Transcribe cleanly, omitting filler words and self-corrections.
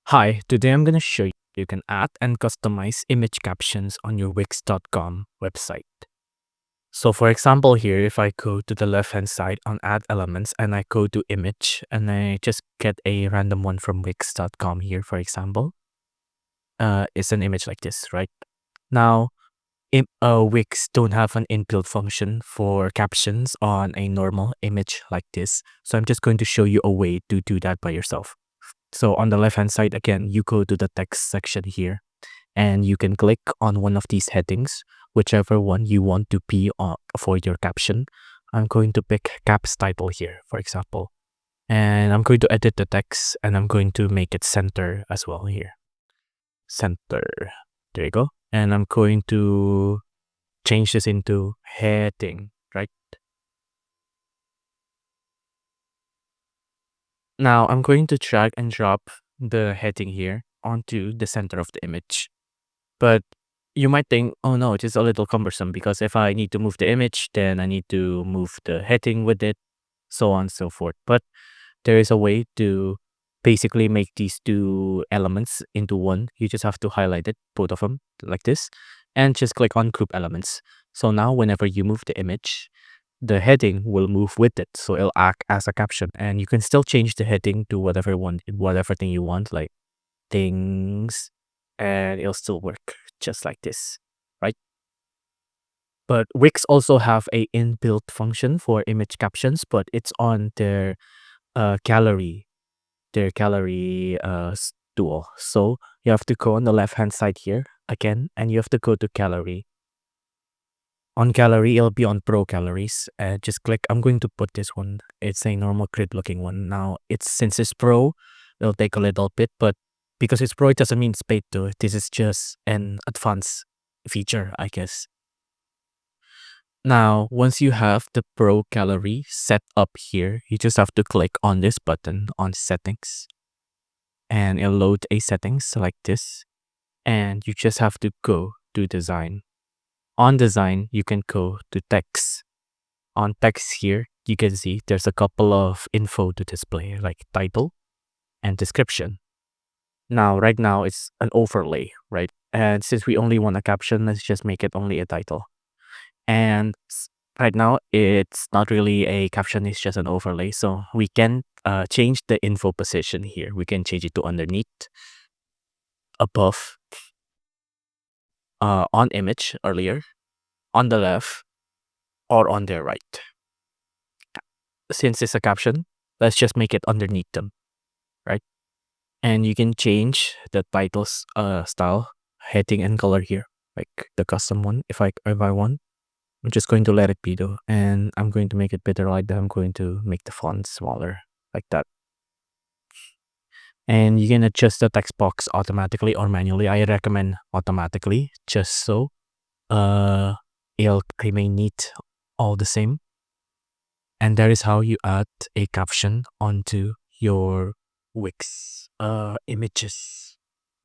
Hi, today I'm going to show you can add and customize image captions on your Wix.com website. So for example here, if I go to the left hand side on add elements and I go to image and I just get a random one from Wix.com here, for example, it's an image like this, right? Now, Wix don't have an inbuilt function for captions on a normal image like this. So I'm just going to show you a way to do that by yourself. So on the left hand side, again, you go to the text section here and you can click on one of these headings, whichever one you want to be on for your caption. I'm going to pick caps title here, for example, and I'm going to edit the text and I'm going to make it center as well here. Center. There you go. And I'm going to change this into heading, right? Now I'm going to drag and drop the heading here onto the center of the image. But you might think, oh no, it is a little cumbersome because if I need to move the image, then I need to move the heading with it, so on and so forth. But there is a way to basically make these two elements into one. You just have to highlight it, both of them, like this, and just click on group elements. So now whenever you move the image, the heading will move with it. So it'll act as a caption. And you can still change the heading to whatever thing you want, like things, and it'll still work just like this, right? But Wix also have a inbuilt function for image captions, but it's on their gallery, tool. So you have to go on the left hand side here again, and you have to go to gallery. On gallery, it'll be on pro galleries. Just click. I'm going to put this one. It's a normal grid looking one. Now since it's pro, it'll take a little bit, but because it's pro, it doesn't mean it's paid to. This is just an advanced feature, I guess. Now, once you have the pro gallery set up here, you just have to click on this button on settings and it'll load a settings like this. And you just have to go to design. On design, you can go to text. On text here, you can see there's a couple of info to display like title and description. Now, right now it's an overlay, right? And since we only want a caption, let's just make it only a title. And right now it's not really a caption, it's just an overlay. So we can change the info position here. We can change it to underneath, above, on image earlier, on the left, or on the right. Since it's a caption, let's just make it underneath them, right? And you can change the title's style, heading, and color here, like the custom one if I want. I'm just going to let it be though, and I'm going to make it bigger like that. I'm going to make the font smaller like that. And you can adjust the text box automatically or manually. I recommend automatically just so it'll remain neat all the same. And that is how you add a caption onto your Wix images.